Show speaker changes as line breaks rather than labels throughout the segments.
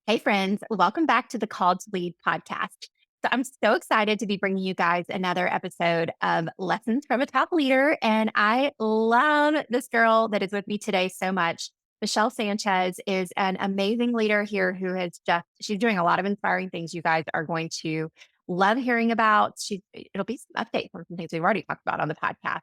Hey, friends, welcome back to the Call to Lead podcast. So, I'm so excited to be bringing you guys another episode of Lessons from a Top Leader. And I love this girl that is with me today so much. Michelle Sanchez is an amazing leader here who she's doing a lot of inspiring things you guys are going to love hearing about. It'll be some updates on some things we've already talked about on the podcast.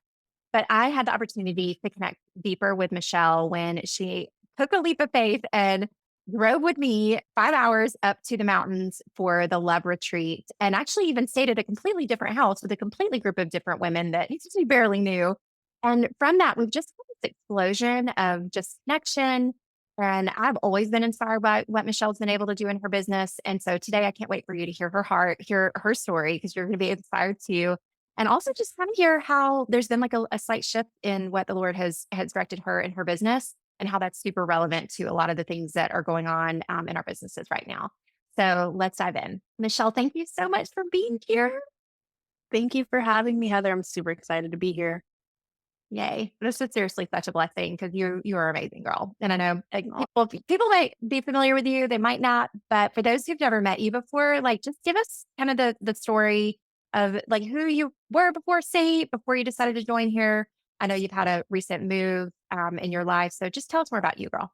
But I had the opportunity to connect deeper with Michelle when she took a leap of faith and drove with me 5 hours up to the mountains for the love retreat and actually even stayed at a completely different house with a completely group of different women that we barely knew. And from that, we've just had this explosion of just connection. And I've always been inspired by what Michelle's been able to do in her business. And so today I can't wait for you to hear her heart, hear her story, because you're going to be inspired too. And also just kind of hear how there's been like a slight shift in what the Lord has directed her in her business and how that's super relevant to a lot of the things that are going on in our businesses right now. So let's dive in. Michelle, thank you so much for being here.
Thank you for having me, Heather. I'm super excited to be here.
Yay. This is seriously such a blessing because you are an amazing girl. And I know like,
Aw.
people might be familiar with you, they might not, but for those who've never met you before, like just give us kind of the story of like who you were before Saint, before you decided to join here. I know you've had a recent move in your life. So just tell us more about you, girl.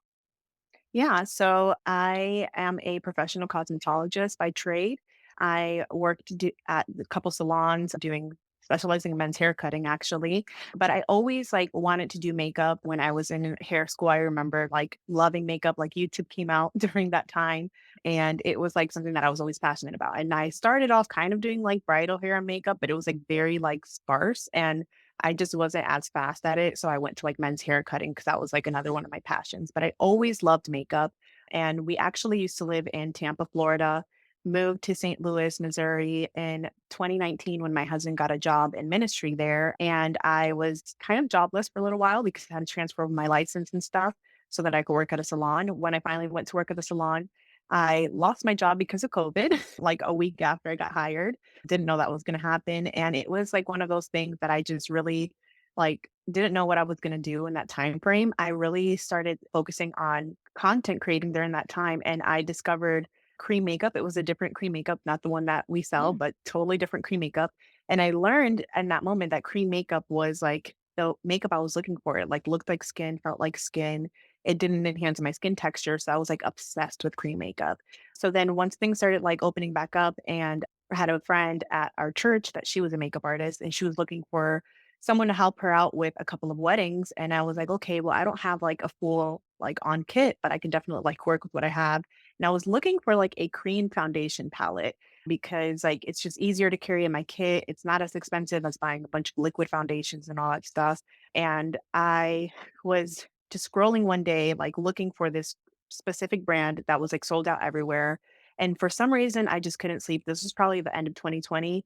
Yeah, so I am a professional cosmetologist by trade. I worked at a couple salons doing specializing in men's hair cutting actually, but I always like wanted to do makeup when I was in hair school. I remember like loving makeup, like YouTube came out during that time and it was like something that I was always passionate about. And I started off kind of doing like bridal hair and makeup, but it was like very like sparse and I just wasn't as fast at it. So I went to like men's hair cutting because that was like another one of my passions. But I always loved makeup. And we actually used to live in Tampa, Florida, moved to St. Louis, Missouri in 2019 when my husband got a job in ministry there. And I was kind of jobless for a little while because I had to transfer my license and stuff so that I could work at a salon. When I finally went to work at the salon, I lost my job because of COVID, like a week after I got hired. Didn't know that was gonna happen, and it was, like, one of those things that I just really, like, didn't know what I was gonna do in that time frame. I really started focusing on content creating during that time, and I discovered cream makeup. It was a different cream makeup, not the one that we sell,
Yeah.
but totally different cream makeup, and I learned in that moment that cream makeup was, like, the makeup I was looking for. It, like, looked like skin, felt like skin. It didn't enhance my skin texture, so I was, like, obsessed with cream makeup. So then once things started, like, opening back up and had a friend at our church that she was a makeup artist and she was looking for someone to help her out with a couple of weddings. And I was like, okay, well, I don't have like a full like on kit, but I can definitely like work with what I have. And I was looking for like a cream foundation palette because like it's just easier to carry in my kit. It's not as expensive as buying a bunch of liquid foundations and all that stuff. And I was just scrolling one day, like looking for this specific brand that was like sold out everywhere and for some reason, I just couldn't sleep. This was probably the end of 2020.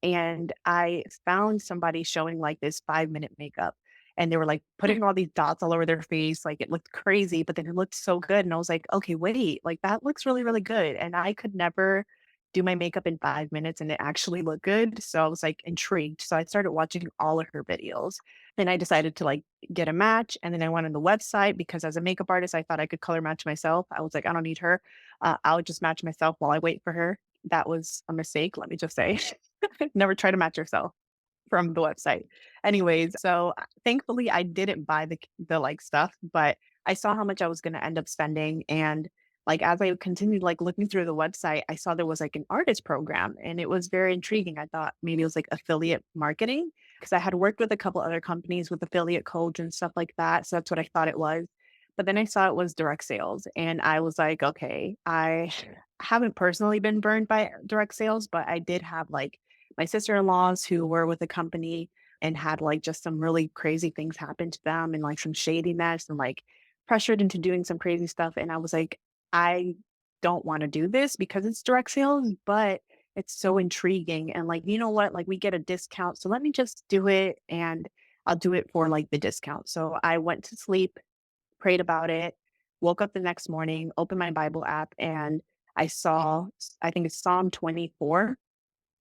And I found somebody showing like this 5-minute makeup. And they were like putting all these dots all over their face. Like it looked crazy, but then it looked so good. And I was like, okay, wait, like that looks really, really good. And I could never do my makeup in 5 minutes and it actually looked good. So I was like intrigued. So I started watching all of her videos. And I decided to like get a match. And then I went on the website because as a makeup artist, I thought I could color match myself. I was like, I don't need her. I'll just match myself while I wait for her. That was a mistake, let me just say. Never try to match yourself from the website. Anyways, so thankfully I didn't buy the like stuff, but I saw how much I was gonna end up spending. And like as I continued like looking through the website, I saw there was like an artist program and it was very intriguing. I thought maybe it was like affiliate marketing because I had worked with a couple other companies with affiliate codes and stuff like that. So that's what I thought it was. But then I saw it was direct sales and I was like, okay, I haven't personally been burned by direct sales, but I did have like my sister-in-laws who were with a company and had like just some really crazy things happen to them and like some shadiness and like pressured into doing some crazy stuff. And I was like, I don't want to do this because it's direct sales, but it's so intriguing. And like, you know what? Like we get a discount. So let me just do it and I'll do it for like the discount. So I went to sleep, prayed about it, woke up the next morning, opened my Bible app, and I saw, I think it's Psalm 24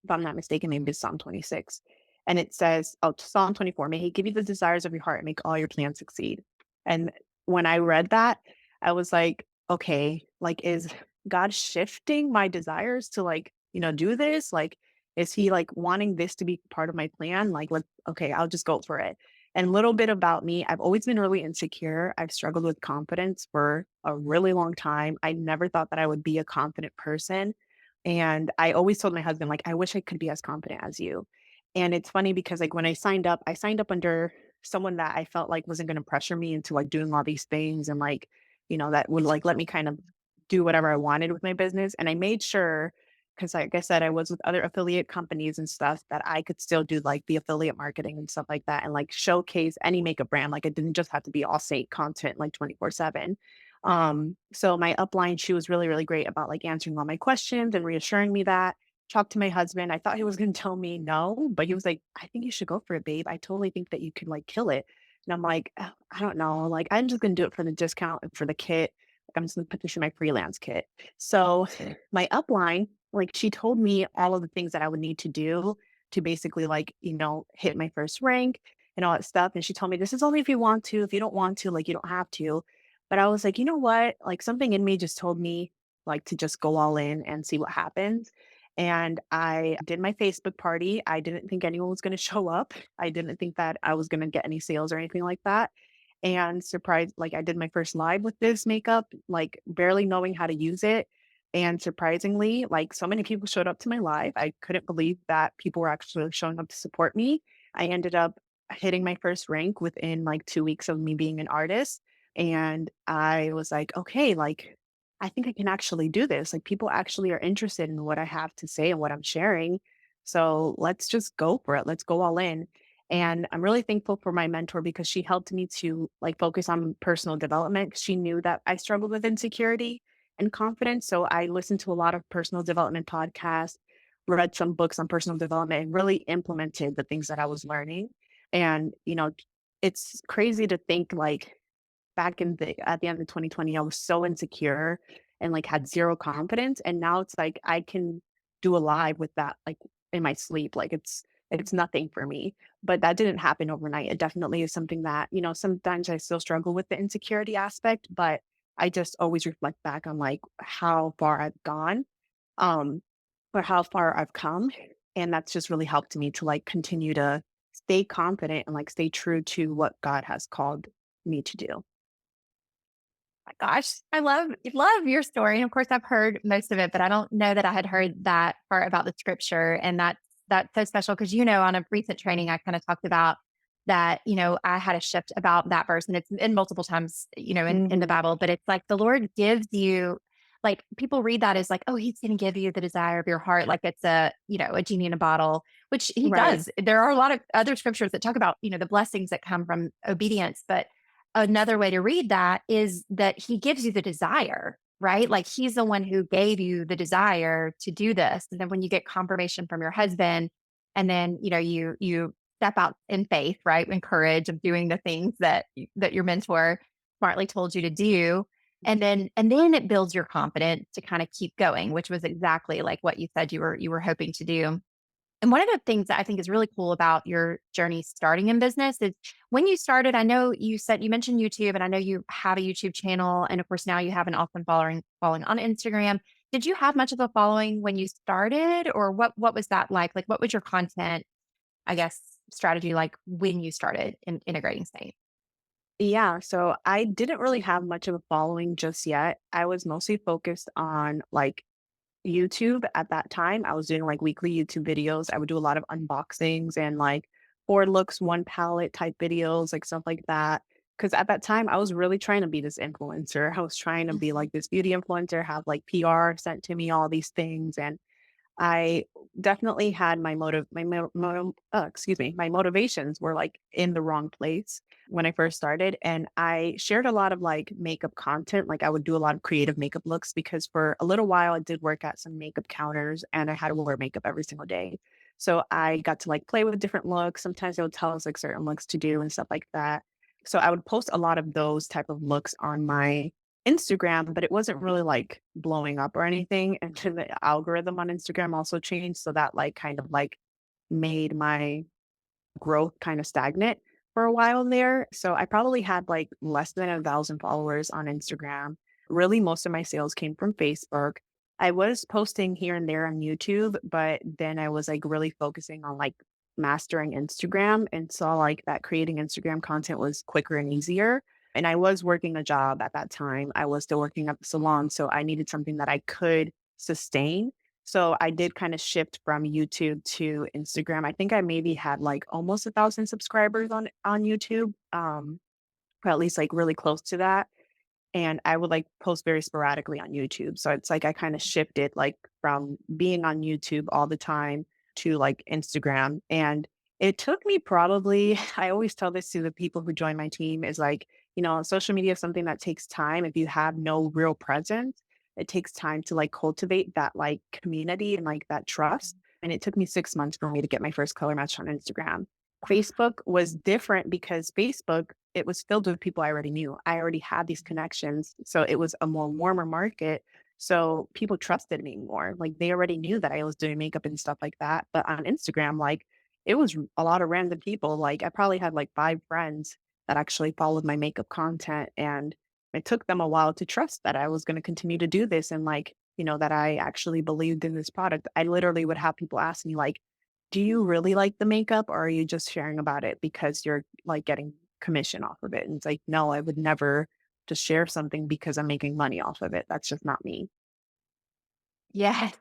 if I'm not mistaken, maybe it's Psalm 26. And it says, oh, Psalm 24, may he give you the desires of your heart and make all your plans succeed. And when I read that, I was like, okay, like, is God shifting my desires to like, do this? Like, is he like wanting this to be part of my plan? Like, okay, I'll just go for it. And little bit about me, I've always been really insecure. I've struggled with confidence for a really long time. I never thought that I would be a confident person. And I always told my husband, like, I wish I could be as confident as you. And it's funny because like when I signed up under someone that I felt like wasn't going to pressure me into like doing all these things and like, that would like let me kind of do whatever I wanted with my business. And I made sure, because like I said, I was with other affiliate companies and stuff, that I could still do like the affiliate marketing and stuff like that and like showcase any makeup brand. Like it didn't just have to be all Seint content like 24/7. So my upline, she was really, really great about like answering all my questions and reassuring me that. Talked to my husband. I thought he was going to tell me no, but he was like, I think you should go for it, babe. I totally think that you could like kill it. And I'm like, "Oh, I don't know. Like, I'm just going to do it for the discount and for the kit. Like, I'm just going to put this in my freelance kit." So my upline, like, she told me all of the things that I would need to do to basically like, hit my first rank and all that stuff. And she told me, this is only if you want to. If you don't want to, like, you don't have to. But I was like, you know what? Like, something in me just told me, like, to just go all in and see what happens. And I did my Facebook party. I didn't think anyone was going to show up. I didn't think that I was going to get any sales or anything like that. And surprised, like I did my first live with this makeup, like barely knowing how to use it. And surprisingly, like so many people showed up to my live. I couldn't believe that people were actually showing up to support me. I ended up hitting my first rank within like 2 weeks of me being an artist. And I was like, okay, like I think I can actually do this. Like people actually are interested in what I have to say and what I'm sharing. So let's just go for it. Let's go all in. And I'm really thankful for my mentor because she helped me to like focus on personal development. 'Cause she knew that I struggled with insecurity and confidence. So I listened to a lot of personal development podcasts, read some books on personal development, and really implemented the things that I was learning. And, it's crazy to think like back in the at the end of 2020, I was so insecure and like had zero confidence. And now it's like I can do a live with that like in my sleep. Like it's nothing for me. But that didn't happen overnight. It definitely is something that, sometimes I still struggle with the insecurity aspect, but I just always reflect back on like how far I've gone, um, or how far I've come. And that's just really helped me to like continue to stay confident and like stay true to what God has called me to do.
My gosh, I love your story. And of course, I've heard most of it, but I don't know that I had heard that part about the scripture. And that's so special because on a recent training, I kind of talked about that. I had a shift about that verse, and it's in multiple times, in the
Mhm.
Bible. But it's like the Lord gives you, like people read that as like, oh, He's going to give you the desire of your heart, like it's a genie in a bottle, which He
Right.
does. There are a lot of other scriptures that talk about the blessings that come from obedience, but another way to read that is that he gives you the desire, right? Like he's the one who gave you the desire to do this. And then when you get confirmation from your husband, and then you step out in faith, right? In courage of doing the things that your mentor smartly told you to do. And then it builds your confidence to kind of keep going, which was exactly like what you said you were hoping to do. And one of the things that I think is really cool about your journey starting in business is when you started, I know you mentioned YouTube, and I know you have a YouTube channel. And of course, now you have an awesome following on Instagram. Did you have much of a following when you started, or what was that like? Like, what was your content, I guess, strategy like when you started in integrating Saint?
Yeah, so I didn't really have much of a following just yet. I was mostly focused on like YouTube at that time. I was doing like weekly YouTube videos. I would do a lot of unboxings and like 4 looks, 1 palette type videos, like stuff like that. Cause at that time I was really trying to be this influencer. I was trying to be
Mhm.
like this beauty influencer, have like PR sent to me, all these things. And I definitely had my motivations were like in the wrong place when I first started. And I shared a lot of like makeup content. Like I would do a lot of creative makeup looks because for a little while I did work at some makeup counters and I had to wear makeup every single day. So I got to like play with different looks. Sometimes they would tell us like certain looks to do and stuff like that. So I would post a lot of those type of looks on my Instagram, but it wasn't really like blowing up or anything. And then the algorithm on Instagram also changed. So that like kind of like made my growth kind of stagnant for a while there. So I probably had like less than 1,000 followers on Instagram. Really, most of my sales came from Facebook. I was posting here and there on YouTube, but then I was like really focusing on like mastering Instagram and saw like that creating Instagram content was quicker and easier. And I was working a job at that time. I was still working at the salon. So I needed something that I could sustain. So I did kind of shift from YouTube to Instagram. I think I maybe had like almost 1,000 subscribers on YouTube, or at least like really close to that, and I would like post very sporadically on YouTube. So it's like I kind of shifted like from being on YouTube all the time to like Instagram. And it took me probably, I always tell this to the people who join my team is like, social media is something that takes time. If you have no real presence, it takes time to like cultivate that like community and like that trust. And it took me 6 months for me to get my first color match on Instagram. Facebook was different because Facebook, it was filled with people I already knew. I already had these connections. So it was a more warmer market. So people trusted me more. Like they already knew that I was doing makeup and stuff like that. But on Instagram, like it was a lot of random people. Like I probably had like 5 friends that actually followed my makeup content. And it took them a while to trust that I was going to continue to do this and like, that I actually believed in this product. I literally would have people ask me like, do you really like the makeup or are you just sharing about it because you're like getting commission off of it? And it's like, no, I would never just share something because I'm making money off of it. That's just not me.
Yes.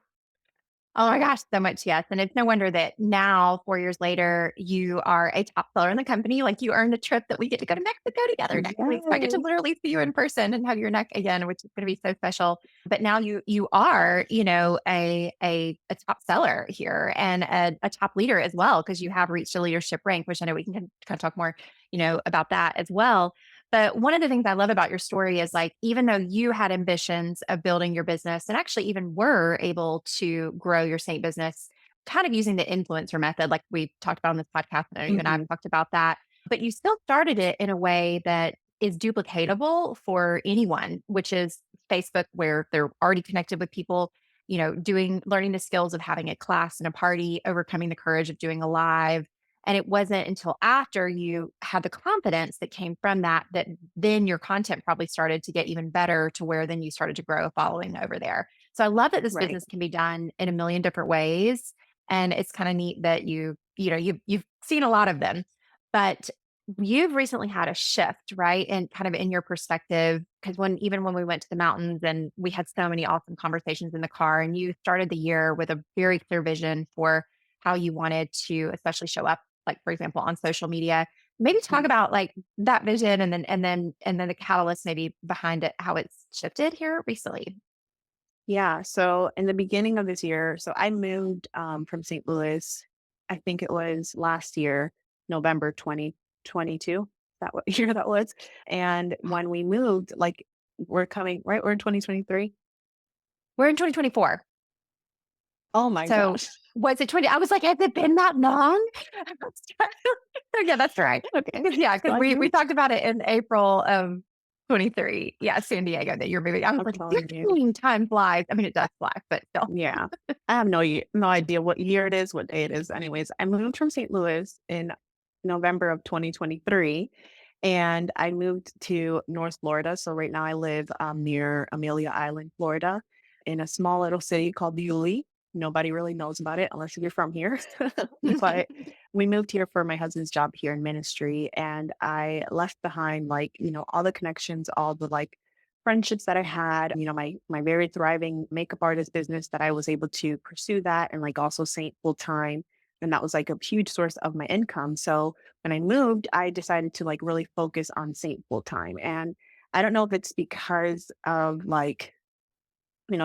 Oh my gosh, so much yes. And it's no wonder that now, 4 years later, you are a top seller in the company. Like you earned a trip that we get to go to Mexico together next week. So I get to
Yes.
literally see you in person and hug your neck again, which is going to be so special. But now you are, a top seller here and a top leader as well, because you have reached a leadership rank, which I know we can kind of talk more, about that as well. But one of the things I love about your story is like, even though you had ambitions of building your business and actually even were able to grow your Saint business, kind of using the influencer method, like we talked about on this podcast, I know you and I
Mhm.
have talked about that, but you still started it in a way that is duplicatable for anyone, which is Facebook, where they're already connected with people, learning the skills of having a class and a party, overcoming the courage of doing a live, and it wasn't until after you had the confidence that came from that, that then your content probably started to get even better to where then you started to grow a following over there. So I love that this
Right.
business can be done in a million different ways. And it's kind of neat that you've seen a lot of them, but you've recently had a shift, right? And kind of in your perspective, because even when we went to the mountains and we had so many awesome conversations in the car, and you started the year with a very clear vision for how you wanted to especially show up, like for example, on social media. Maybe talk
Mhm.
about like that vision and then the catalyst maybe behind it, how it's shifted here recently.
Yeah. So in the beginning of this year, so I moved from St. Louis, I think it was last year, November 2022. That what year that was. And when we moved, like we're coming, right? We're in 2023.
We're in 2024.
Oh my
So
gosh.
was it 20? I was like, has it been that long? So yeah, that's right.
Okay. So
Because
I
we
moved.
talked about it in April of 23. Yeah, San Diego that you're moving. I was
I'm
like,
telling you.
time flies. I mean, it does fly, but still.
Yeah. I have no idea what year it is, what day it is. Anyways, I moved from St. Louis in November of 2023 and I moved to North Florida. So right now I live near Amelia Island, Florida, in a small little city called Yulee. Nobody really knows about it unless you're from here. But we moved here for my husband's job here in ministry and I left behind like, all the connections, all the like friendships that I had, my very thriving makeup artist business that I was able to pursue that and like also Saint full time. And that was like a huge source of my income. So when I moved, I decided to like really focus on Saint full time. And I don't know if it's because of like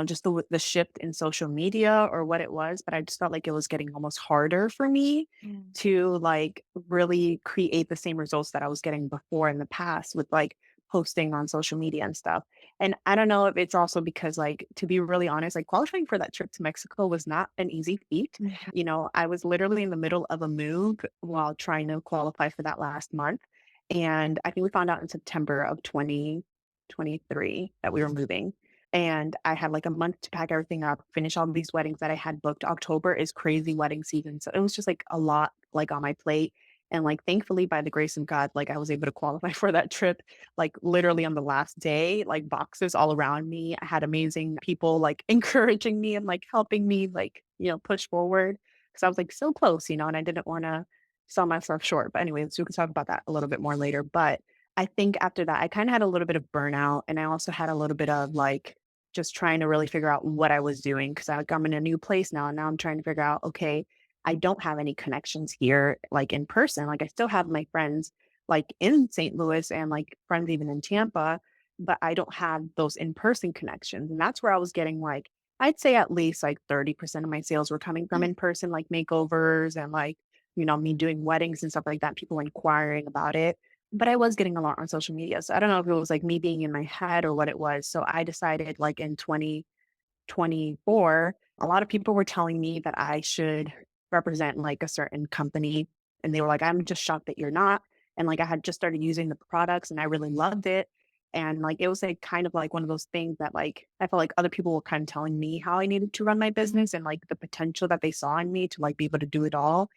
just the shift in social media or what it was, but I just felt like it was getting almost harder for me
Mm.
to like really create the same results that I was getting before in the past with like posting on social media and stuff. And I don't know if it's also because like to be really honest, like qualifying for that trip to Mexico was not an easy feat.
Yeah.
I was literally in the middle of a move while trying to qualify for that last month. And I think we found out in September of 2023 that we were moving and I had like a month to pack everything up, finish all these weddings that I had booked. October is crazy wedding season. So it was just like a lot like on my plate. And like thankfully by the grace of God, like I was able to qualify for that trip, like literally on the last day, like boxes all around me. I had amazing people like encouraging me and like helping me like, push forward. Cause I was like so close, and I didn't want to sell myself short. But anyways, we can talk about that a little bit more later. But I think after that, I kind of had a little bit of burnout and I also had a little bit of like just trying to really figure out what I was doing because I'm in a new place now. And now I'm trying to figure out, okay, I don't have any connections here, like in person. Like I still have my friends like in St. Louis and like friends even in Tampa, but I don't have those in-person connections. And that's where I was getting like, I'd say at least like 30% of my sales were coming from in person, like makeovers and like, me doing weddings and stuff like that, people inquiring about it. But I was getting a lot on social media. So I don't know if it was like me being in my head or what it was. So I decided like in 2024, a lot of people were telling me that I should represent like a certain company. And they were like, I'm just shocked that you're not. And like I had just started using the products and I really loved it. And like it was like kind of like one of those things that like I felt like other people were kind of telling me how I needed to run my business and like the potential that they saw in me to like be able to do it all.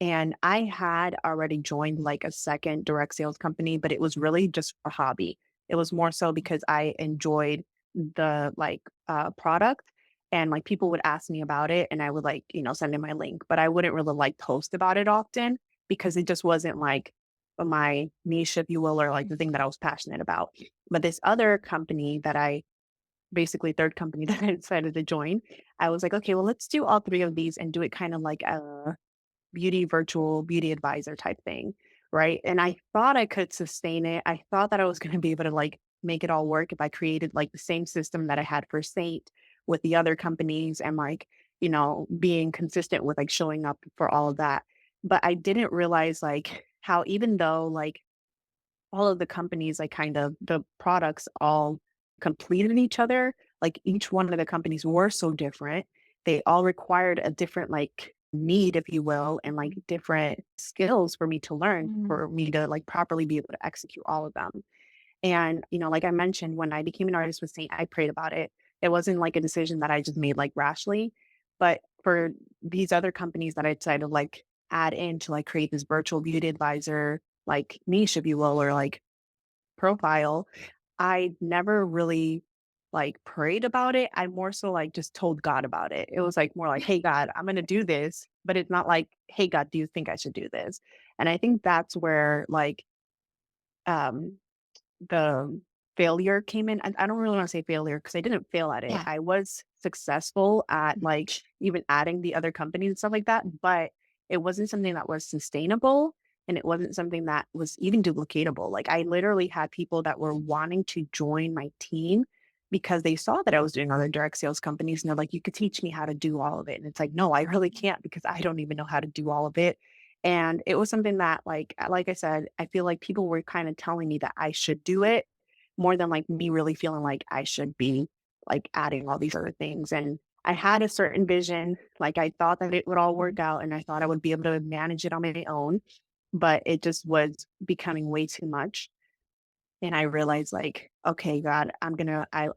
And I had already joined like a second direct sales company, but it was really just a hobby. It was more so because I enjoyed the like product and like people would ask me about it and I would like, send in my link, but I wouldn't really like post about it often because it just wasn't like my niche, if you will, or like the thing that I was passionate about. But this other company that I basically third company that I decided to join, I was like, okay, well, let's do all three of these and do it kind of like a virtual beauty advisor type thing, right? And I thought I could sustain it. I thought that I was going to be able to like make it all work if I created like the same system that I had for Seint with the other companies and like, being consistent with like showing up for all of that. But I didn't realize like how even though like all of the companies, like kind of the products all completed each other. Like each one of the companies were so different. They all required a different like need, if you will, and like different skills for me to learn,
Mm.
for me to like properly be able to execute all of them. And, like I mentioned, when I became an artist with Saint, I prayed about it. It wasn't like a decision that I just made like rashly. But for these other companies that I decided to like add in to like create this virtual beauty advisor, like niche, if you will, or like profile, I never really like prayed about it. I more so like just told God about it. It was like more like, hey, God, I'm going to do this. But it's not like, hey, God, do you think I should do this? And I think that's where like, um, the failure came in. I don't really wanna say failure because I didn't fail at it.
Yeah.
I was successful at, like, even adding the other companies and stuff like that, but it wasn't something that was sustainable, and it wasn't something that was even duplicatable. Like, I literally had people that were wanting to join my team because they saw that I was doing other direct sales companies, and they're like, "You could teach me how to do all of it." And it's like, "No, I really can't because I don't even know how to do all of it." And it was something that, like I said, I feel like people were kind of telling me that I should do it more than like me really feeling like I should be like adding all these other things. And I had a certain vision, like I thought that it would all work out and I thought I would be able to manage it on my own, but it just was becoming way too much. And I realized like, okay, God, I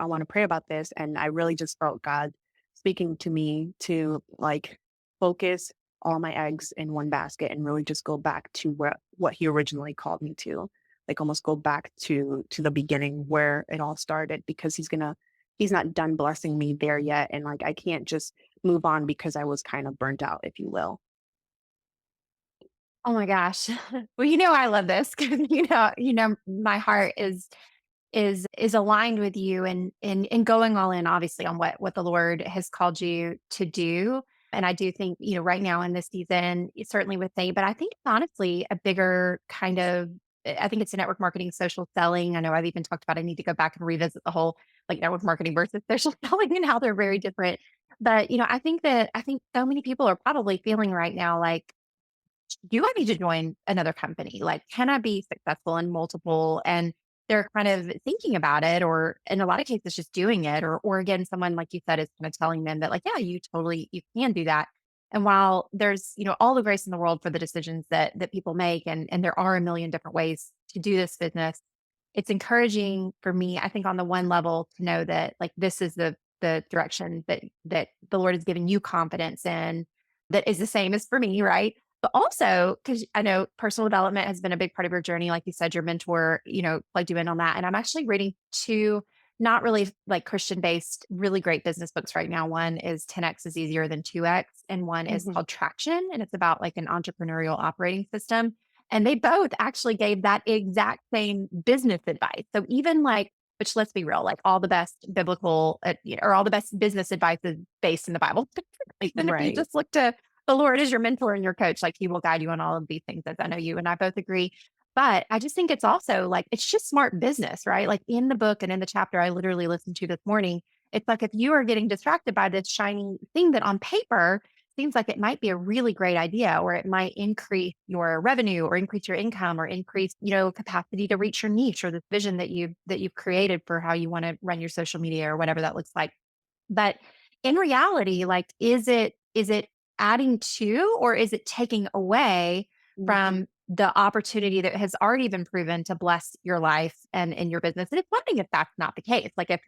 want to pray about this. And I really just felt God speaking to me to like focus all my eggs in one basket and really just go back to what he originally called me to. Like almost go back to the beginning where it all started because he's not done blessing me there yet. And like I can't just move on because I was kind of burnt out, if you will.
Oh my gosh. Well, I love this because my heart is aligned with you and in going all in obviously on what the Lord has called you to do. And I do think, right now in this season, certainly with Nate, but I think honestly a bigger kind of I think it's a network marketing, social selling. I know I've even talked about I need to go back and revisit the whole like network marketing versus social selling and how they're very different. But I think so many people are probably feeling right now like do I need to join another company? Like, can I be successful in multiple? And they're kind of thinking about it, or in a lot of cases, just doing it, or again, someone like you said is kind of telling them that, like, yeah, you can do that. And while there's all the grace in the world for the decisions that people make, and there are a million different ways to do this business, it's encouraging for me. I think on the one level to know that like this is the direction that the Lord has given you confidence in, that is the same as for me, right? But also, because I know personal development has been a big part of your journey. Like you said, your mentor, plugged you in on that. And I'm actually reading two not really like Christian based, really great business books right now. One is 10X is easier than 2X, and one is
Mhm.
called Traction. And it's about like an entrepreneurial operating system. And they both actually gave that exact same business advice. So even like, which let's be real, like all the best biblical or all the best business advice is based in the Bible. Even if you
Right.
just look to the Lord is your mentor and your coach. Like he will guide you on all of these things, as I know you and I both agree. But I just think it's also like, it's just smart business, right? Like in the book and in the chapter I literally listened to this morning, it's like if you are getting distracted by this shiny thing that on paper seems like it might be a really great idea, or it might increase your revenue or increase your income or increase, capacity to reach your niche or this vision that you've created for how you want to run your social media or whatever that looks like. But in reality, like, is it adding to or is it taking away
Mhm.
from the opportunity that has already been proven to bless your life and in your business? And it's one thing if that's not the case. Like if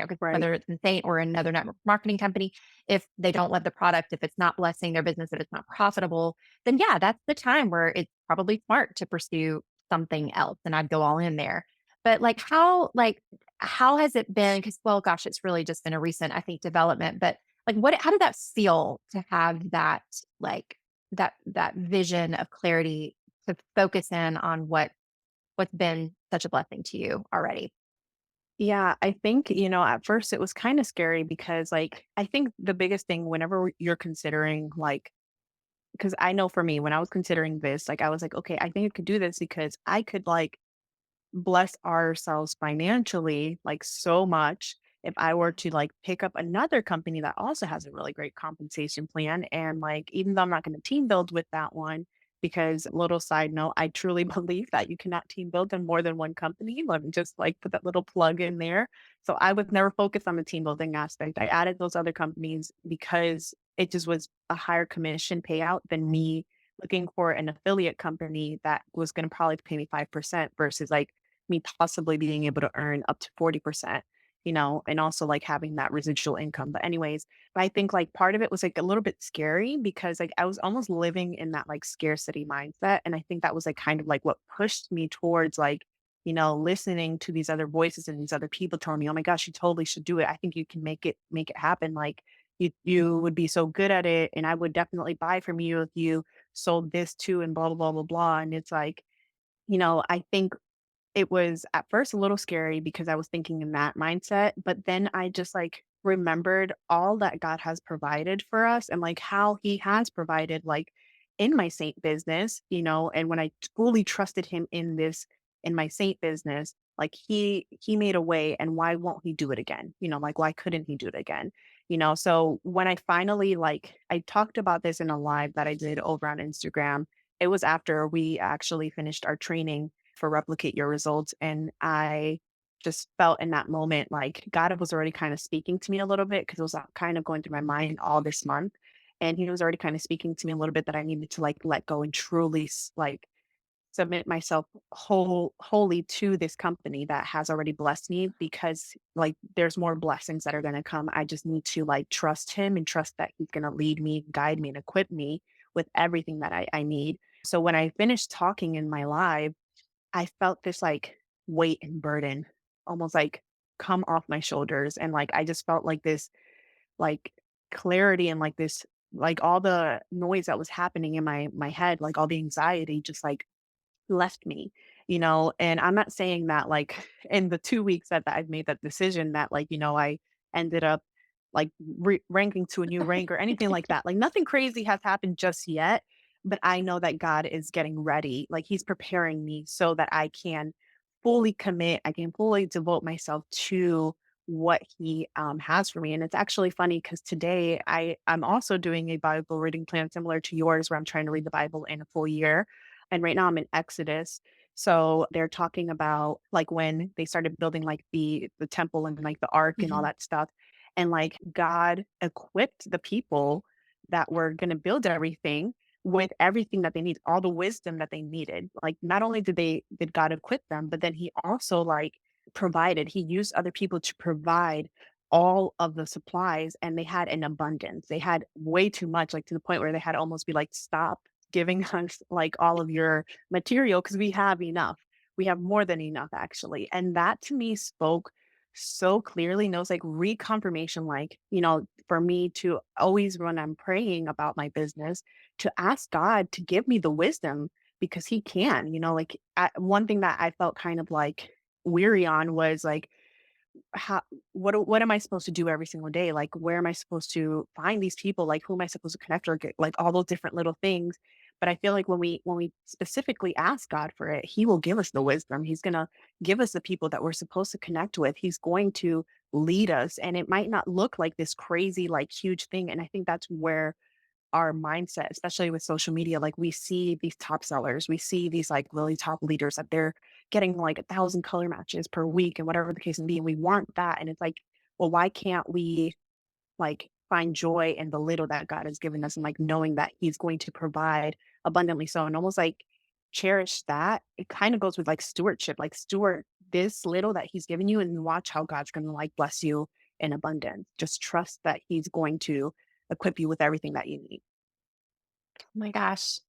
'cause
Right.
whether it's in Seint or another network marketing company, if they don't love the product, if it's not blessing their business, if it's not profitable, then yeah, that's the time where it's probably smart to pursue something else. And I'd go all in there. But how has it been? Because, well, gosh, it's really just been a recent, I think, development. But like, how did that feel to have that, like, that vision of clarity to focus in on what's been such a blessing to you already?
Yeah, I think, at first it was kind of scary because, like, I think the biggest thing whenever you're considering, like, because I know for me, when I was considering this, like, I was like, okay, I think I could do this because I could, like, bless ourselves financially, like, so much if I were to, like, pick up another company that also has a really great compensation plan. And, like, even though I'm not going to team build with that one, because little side note, I truly believe that you cannot team build in more than one company. Let me just like put that little plug in there. So I was never focused on the team building aspect. I added those other companies because it just was a higher commission payout than me looking for an affiliate company that was going to probably pay me 5% versus like me possibly being able to earn up to 40%, and also like having that residual income. But anyways, I think like part of it was like a little bit scary because like I was almost living in that like scarcity mindset. And I think that was like kind of like what pushed me towards like, listening to these other voices and these other people telling me, oh my gosh, you totally should do it. I think you can make it happen. Like you would be so good at it. And I would definitely buy from you if you sold this too and blah blah blah blah blah. And it's like, I think it was at first a little scary because I was thinking in that mindset, but then I just like remembered all that God has provided for us and like how he has provided like in my Saint business, and when I fully trusted him in my Saint business, like he made a way and why won't he do it again? Like why couldn't he do it again? So when I finally like I talked about this in a live that I did over on Instagram. It was after we actually finished our training for replicate your results. And I just felt in that moment like God was already kind of speaking to me a little bit because it was kind of going through my mind all this month. And he was already kind of speaking to me a little bit that I needed to like let go and truly like submit myself wholly to this company that has already blessed me because like there's more blessings that are going to come. I just need to like trust him and trust that he's going to lead me, guide me, and equip me with everything that I need. So when I finished talking in my live, I felt this like weight and burden almost like come off my shoulders. And like I just felt like this like clarity and like this like all the noise that was happening in my head, like all the anxiety just like left me, and I'm not saying that like in the 2 weeks that I've made that decision that like, I ended up like ranking to a new rank or anything like that. Like nothing crazy has happened just yet, but I know that God is getting ready. Like he's preparing me so that I can fully commit, I can fully devote myself to what he has for me. And it's actually funny because today I'm also doing a Bible reading plan similar to yours where I'm trying to read the Bible in a full year, and right now I'm in Exodus. So they're talking about like when they started building like the temple and like the ark and all
Mhm.
that stuff. And like God equipped the people that were gonna build everything with everything that they need, all the wisdom that they needed. Like not only did God equip them, but then he also like provided, he used other people to provide all of the supplies and they had an abundance. They had way too much, like to the point where they had to almost be like, stop giving us like all of your material because we have enough. We have more than enough actually. And that to me spoke so clearly. And it was like reconfirmation, like, for me to always when I'm praying about my business, to ask God to give me the wisdom because he can, like one thing that I felt kind of like weary on was like, how what am I supposed to do every single day? Like, where am I supposed to find these people? Like, who am I supposed to connect or get like all those different little things? But I feel like when we specifically ask God for it, He will give us the wisdom. He's gonna give us the people that we're supposed to connect with. He's going to lead us, and it might not look like this crazy, like huge thing. And I think that's where our mindset, especially with social media, like we see these top sellers, we see these like really top leaders that they're getting like 1,000 color matches per week and whatever the case may be. And we want that. And it's like, well, why can't we like find joy in the little that God has given us and like knowing that He's going to provide abundantly so and almost like cherish that. It kind of goes with like stewardship, like steward this little that He's given you and watch how God's gonna like bless you in abundance. Just trust that He's going to equip you with everything that you need.
Oh my gosh.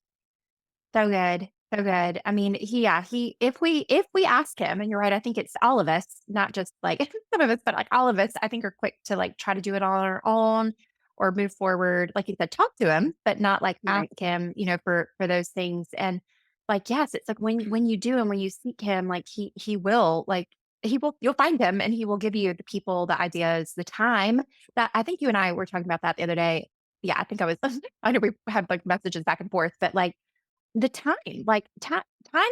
So good. So good. I mean, he if we ask him, and you're right, I think it's all of us, not just like some of us, but like all of us, I think are quick to like try to do it all on our own or move forward. Like you said, talk to him, but not like ask
Right.
him, for those things. And like, yes, it's like when you do and when you seek him, like he will like he will you'll find him and he will give you the people, the ideas, the time that I think you and I were talking about that the other day. Yeah, I think I was I know we had like messages back and forth, but like the time, like, time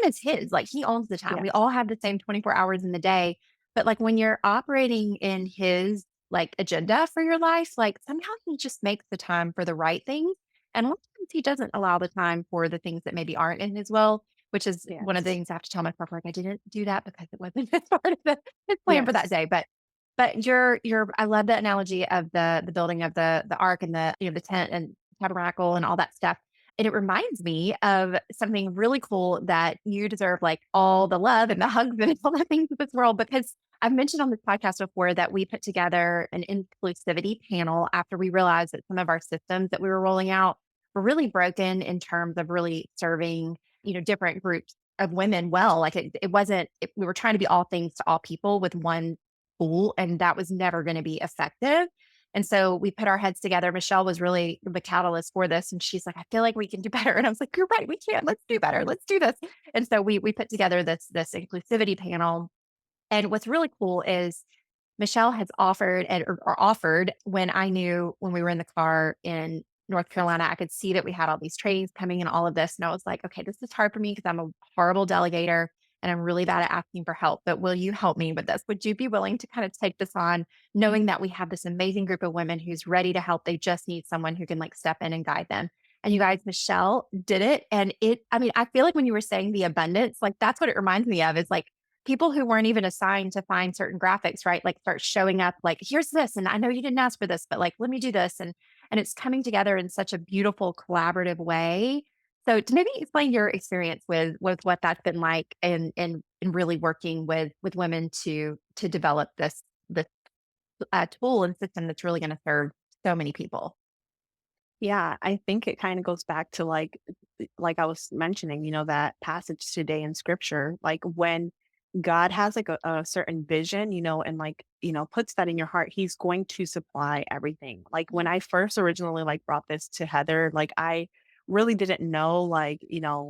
is his, like, he owns the time. We
Yes.
all have the same 24 hours in the day, but, like, when you're operating in his, like, agenda for your life, like, somehow he just makes the time for the right things, and a lot of times he doesn't allow the time for the things that maybe aren't in his will, which is one of the
Yes.
things I have to tell myself, like, I didn't do that because it wasn't his part of his plan for that
Yes.
day, but you're I love the analogy of the building of the ark and the tent and tabernacle and all that stuff. And it reminds me of something really cool that you deserve like all the love and the hugs and all the things of this world because I've mentioned on this podcast before that we put together an inclusivity panel after we realized that some of our systems that we were rolling out were really broken in terms of really serving, different groups of women well. Like it wasn't, we were trying to be all things to all people with one tool, and that was never going to be effective. And so we put our heads together. Michelle was really the catalyst for this. And she's like, I feel like we can do better. And I was like, you're right, we can. Let's do better. Let's do this. And so we put together this inclusivity panel. And what's really cool is Michelle has offered or offered when I knew when we were in the car in North Carolina, I could see that we had all these trainings coming and all of this. And I was like, okay, this is hard for me because I'm a horrible delegator and I'm really bad at asking for help. But will you help me with this? Would you be willing to kind of take this on, knowing that we have this amazing group of women who's ready to help? They just need someone who can like step in and guide them. And you guys, Michelle did it. And I mean, I feel like when you were saying the abundance, like that's what it reminds me of is like people who weren't even assigned to find certain graphics, right? Like start showing up like, here's this. And I know you didn't ask for this, but like, let me do this. And it's coming together in such a beautiful collaborative way. So to maybe explain your experience with what that's been like and really working with women to develop this tool and system that's really going to serve so many people.
Yeah, I think it kind of goes back to like I was mentioning, that passage today in scripture, like when God has like a certain vision, and like, puts that in your heart, he's going to supply everything. Like when I first originally like brought this to Heather, like I really didn't know like,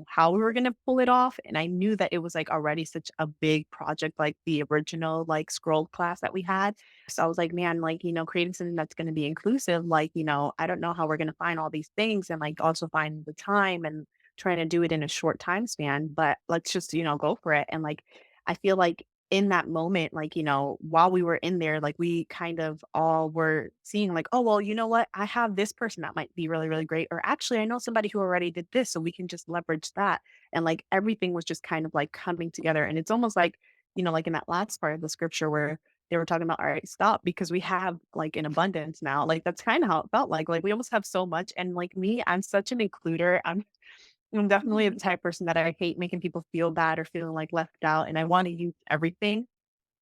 how we were going to pull it off. And I knew that it was like already such a big project, like the original like scroll class that we had. So I was like, man, like, creating something that's going to be inclusive, like, I don't know how we're going to find all these things and like also find the time and trying to do it in a short time span, but let's just, go for it. And like, I feel like in that moment, like, while we were in there, like we kind of all were seeing like, oh, well, you know what? I have this person that might be really, really great. Or actually, I know somebody who already did this. So we can just leverage that. And like everything was just kind of like coming together. And it's almost like, like in that last part of the scripture where they were talking about, all right, stop because we have like an abundance now. Like that's kind of how it felt like. Like we almost have so much. And like me, I'm such an includer. I'm definitely the type of person that I hate making people feel bad or feeling like left out. And I want to use everything.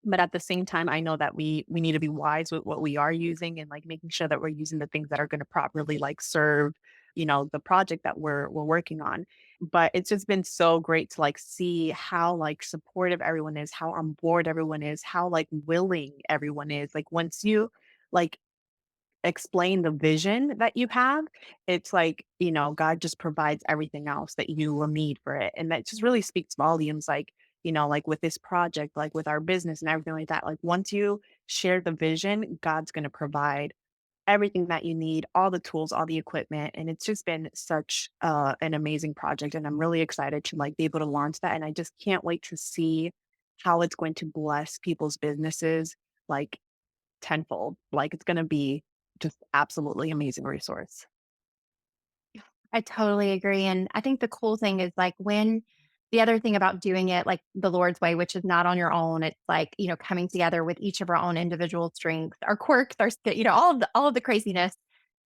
But at the same time, I know that we need to be wise with what we are using and like making sure that we're using the things that are going to properly like serve the project that we're working on. But it's just been so great to like see how like supportive everyone is, how on board everyone is, how like willing everyone is. Like once you like explain the vision that you have, it's like, God just provides everything else that you will need for it. And that just really speaks volumes, like, like with this project, like with our business and everything like that. Like once you share the vision, God's going to provide everything that you need, all the tools, all the equipment. And it's just been such an amazing project. And I'm really excited to like be able to launch that. And I just can't wait to see how it's going to bless people's businesses like tenfold. Like it's going to be just absolutely amazing resource.
I totally agree. And I think the cool thing is like when the other thing about doing it like the Lord's way, which is not on your own, it's like, coming together with each of our own individual strengths, our quirks, all of the craziness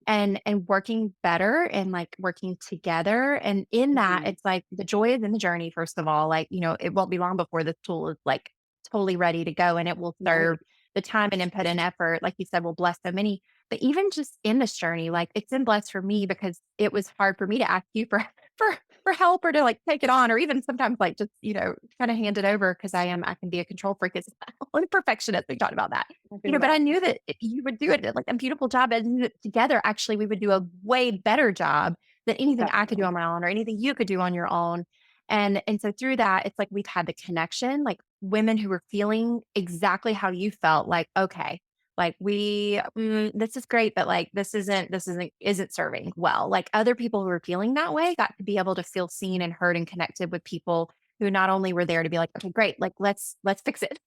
and working better and like working together. And in that,
Mhm.
it's like the joy is in the journey, first of all. Like, it won't be long before this tool is like totally ready to go and it will serve
Right.
the time and input and effort, like you said, will bless so many. But even just in this journey, like it's been blessed for me because it was hard for me to ask you for for for help or to like take it on or even sometimes like just, kind of hand it over because I can be a control freak as well and a perfectionist. We talked about that.
I feel
But I
that.
knew that you would do it like a beautiful job and together actually we would do a way better job than anything I could do
Definitely.
on my own or anything you could do on your own. And so through that, it's like we've had the connection, like women who were feeling exactly how you felt, like, okay, like this is great, but like this isn't serving well. Like other people who were feeling that way got to be able to feel seen and heard and connected with people who not only were there to be like, okay, great, like let's fix it.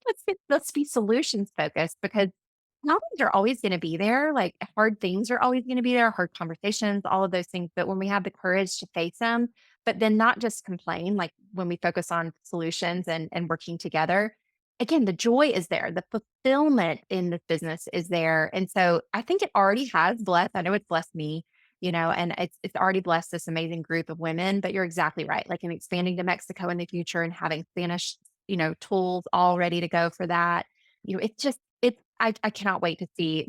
Let's be solutions focused because problems are always going to be there. Like hard things are always going to be there, hard conversations, all of those things. But when we have the courage to face them, but then not just complain, like when we focus on solutions and working together, again, the joy is there. The fulfillment in the business is there. And so I think it already has blessed. I know it's blessed me, and it's already blessed this amazing group of women. But you're exactly right. Like in expanding to Mexico in the future and having Spanish, tools all ready to go for that. It's just it's I cannot wait to see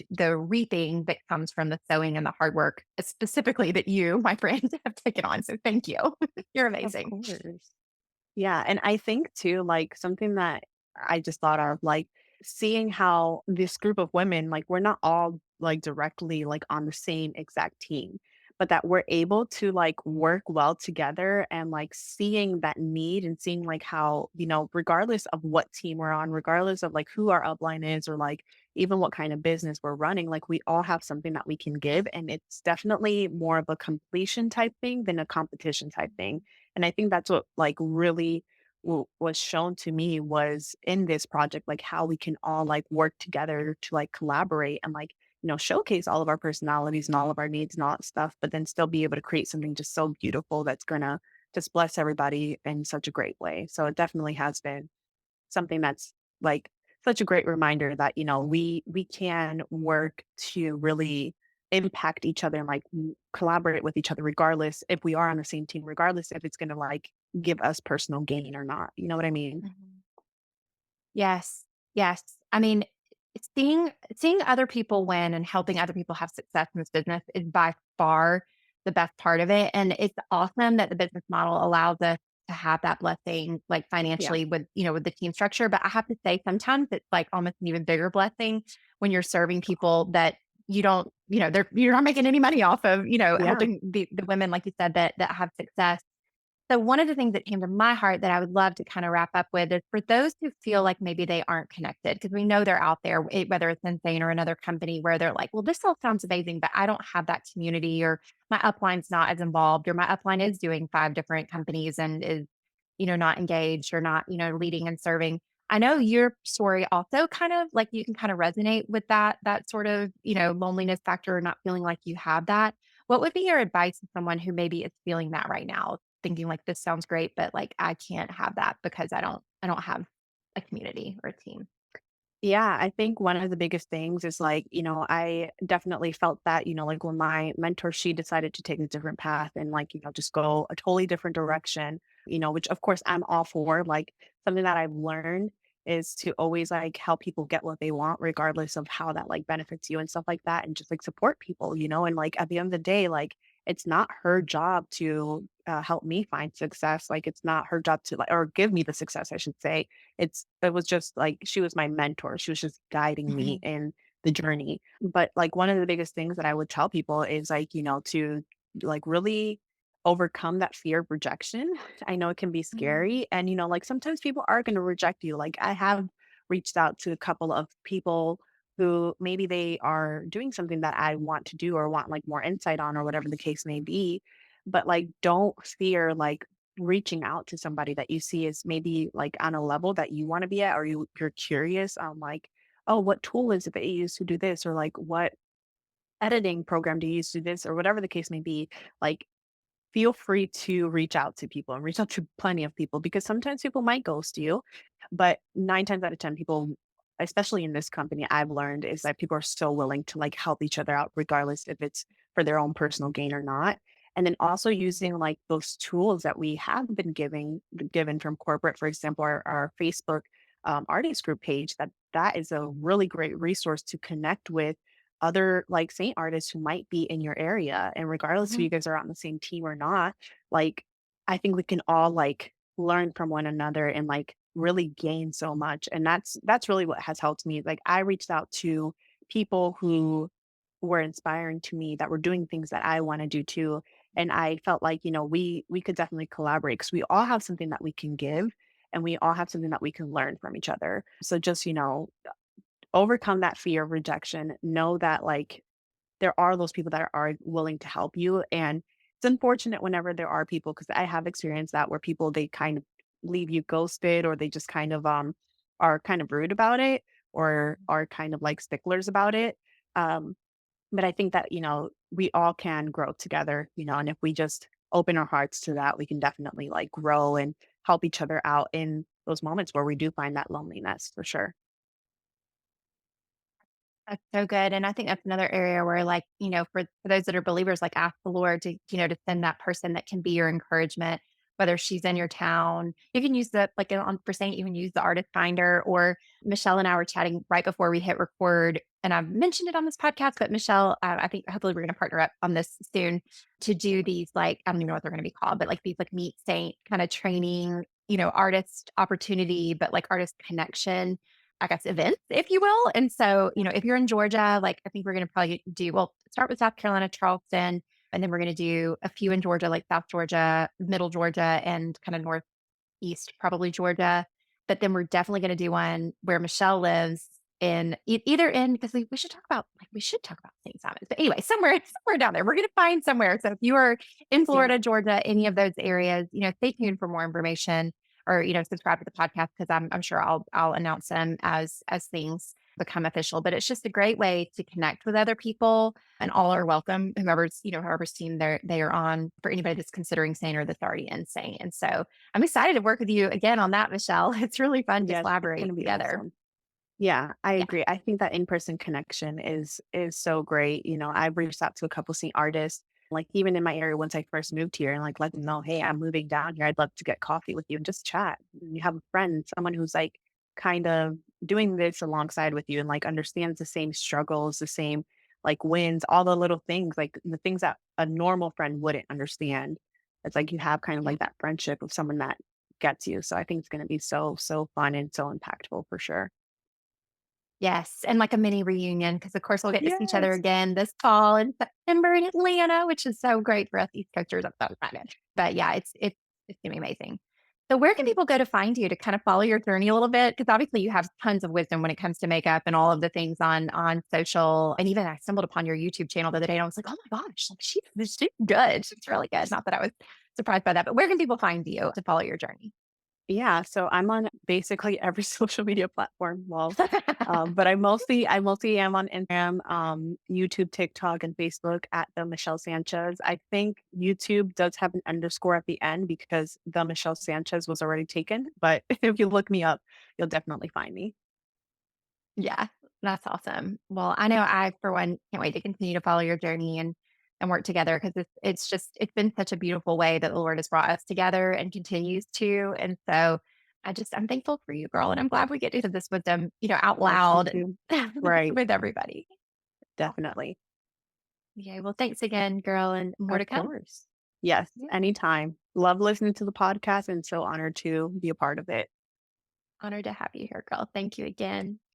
the reaping that comes from the sowing and the hard work, specifically that you, my friend, have taken on. So thank you. You're
Of
amazing.
course. Yeah, and I think too, like something that I just thought of, like seeing how this group of women, like we're not all like directly like on the same exact team, but that we're able to like work well together and like seeing that need and seeing like how, regardless of what team we're on, regardless of like who our upline is or like even what kind of business we're running, like we all have something that we can give. And it's definitely more of a completion type thing than a competition type thing. And I think that's what like really was shown to me was in this project, like how we can all like work together to like collaborate and like, showcase all of our personalities and all of our needs and all that stuff, but then still be able to create something just so beautiful that's gonna just bless everybody in such a great way. So it definitely has been something that's like such a great reminder that we can work to really impact each other and like collaborate with each other regardless if we are on the same team, regardless if it's going to like give us personal gain or not, you know what I mean?
Mhm. Yes. Yes. I mean, seeing other people win and helping other people have success in this business is by far the best part of it. And it's awesome that the business model allows us to have that blessing like
Yeah.
financially with the team structure. But I have to say sometimes it's like almost an even bigger blessing when you're serving people that you don't, you're not making any money off of,
Yeah.
helping the women, like you said, that have success. So one of the things that came to my heart that I would love to kind of wrap up with is for those who feel like maybe they aren't connected, because we know they're out there, whether it's Insane or another company where they're like, well, this all sounds amazing, but I don't have that community or my upline's not as involved or my upline is doing 5 different companies and is, not engaged or not, leading and serving. I know your story also kind of like you can kind of resonate with that sort of, loneliness factor or not feeling like you have that. What would be your advice to someone who maybe is feeling that right now? Thinking like this sounds great, but like I can't have that because I don't have a community or a team.
Yeah, I think one of the biggest things is like, I definitely felt that, like when my mentor, she decided to take a different path and like, just go a totally different direction, which of course I'm all for. Like something that I've learned is to always like help people get what they want, regardless of how that like benefits you and stuff like that. And just like support people, and like at the end of the day, like it's not her job to help me find success. Like it's not her job to like or give me the success, I should say. It was just like she was my mentor. She was just guiding me
Mhm.
in the journey. But like one of the biggest things that I would tell people is like, to like really overcome that fear of rejection. I know it can be
Mhm.
scary. And, like sometimes people are going to reject you. Like I have reached out to a couple of people who maybe they are doing something that I want to do or want like more insight on or whatever the case may be. But like, don't fear like reaching out to somebody that you see is maybe like on a level that you want to be at or you're curious on like, oh, what tool is it that you use to do this? Or like what editing program do you use to do this? Or whatever the case may be. Like feel free to reach out to people and reach out to plenty of people because sometimes people might ghost you, but 9 times out of 10 people, especially in this company, I've learned is that people are so willing to like help each other out regardless if it's for their own personal gain or not. And then also using like those tools that we have been given from corporate, for example, our Facebook artist group page, that is a really great resource to connect with other like Saint artists who might be in your area. And regardless if
Mhm.
you guys are on the same team or not, like I think we can all like learn from one another and like really gain so much. And that's really what has helped me. Like I reached out to people who were inspiring to me that were doing things that I want to do too. And I felt like, we could definitely collaborate because we all have something that we can give and we all have something that we can learn from each other. So just, overcome that fear of rejection. Know that like there are those people that are willing to help you. And it's unfortunate whenever there are people because I have experienced that where people they kind of leave you ghosted or they just kind of are kind of rude about it or are kind of like sticklers about it. Um, but I think that, we all can grow together, and if we just open our hearts to that, we can definitely like grow and help each other out in those moments where we do find that loneliness for sure.
That's so good. And I think that's another area where, like, for those that are believers, like, ask the Lord to, to send that person that can be your encouragement, whether she's in your town. You can use the, like, on for Saint, you can use the artist finder. Or Michelle and I were chatting right before we hit record. And I've mentioned it on this podcast, but Michelle, I think hopefully we're going to partner up on this soon to do these, like, I don't even know what they're going to be called, but like these, like, Meet Saint kind of training, artist opportunity, but like artist connection, I guess, events, if you will. And so, if you're in Georgia, like I think we're going to probably well, start with South Carolina, Charleston, and then we're going to do a few in Georgia, like South Georgia, Middle Georgia, and kind of northeast, probably Georgia. But then we're definitely going to do one where Michelle lives in either in, because we should talk about, like, we should talk about St. Simons. But anyway, somewhere down there. We're going to find somewhere. So if you are in
Yeah.
Florida, Georgia, any of those areas, stay tuned for more information, or subscribe to the podcast, because I'm sure I'll announce them as things become official. But it's just a great way to connect with other people, and all are welcome, whoever's team they are on, for anybody that's considering Saint or that's already in Saint. And so I'm excited to work with you again on that, Michelle. It's really fun to
Yes, it's
collaborate
gonna be
together.
awesome. Yeah, I
Yeah.
agree. I think that in-person connection is so great. I've reached out to a couple scene artists, like even in my area once I first moved here and like let them know, hey, I'm moving down here. I'd love to get coffee with you and just chat. And you have a friend, someone who's like kind of doing this alongside with you and like understands the same struggles, the same like wins, all the little things, like the things that a normal friend wouldn't understand. It's like you have kind of
Yeah.
like that friendship of someone that gets you. So I think it's gonna be so, so fun and so impactful for sure.
Yes, and like a mini reunion, because of course we'll get to see each other
Yes.
again this fall in September in Atlanta, which is so great for us East Coasters. I'm so excited. But yeah, it's gonna be amazing. So where can people go to find you to kind of follow your journey a little bit? Because obviously you have tons of wisdom when it comes to makeup and all of the things on social. And even I stumbled upon your YouTube channel the other day and I was like, oh my gosh, like she's good. She's really good. Not that I was surprised by that, but where can people find you to follow your journey?
Yeah, so I'm on basically every social media platform. But I mostly am on Instagram, YouTube, TikTok, and Facebook at the Michelle Sanchez. I think YouTube does have an underscore at the end because the Michelle Sanchez was already taken. But if you look me up, you'll definitely find me.
Yeah, that's awesome. Well, I know I, for one, can't wait to continue to follow your journey and work together, because it's been such a beautiful way that the Lord has brought us together and continues to. And so I'm thankful for you, girl, and I'm glad we get to do this with them, out
Yes, me
loud
too. Right,
with everybody.
definitely.
Yeah. Well, thanks again, girl, and more to
Of
come.
course. Yes,
Yeah.
anytime. Love listening to the podcast and so honored to be a part of it.
Honored to have you here, girl. Thank you again.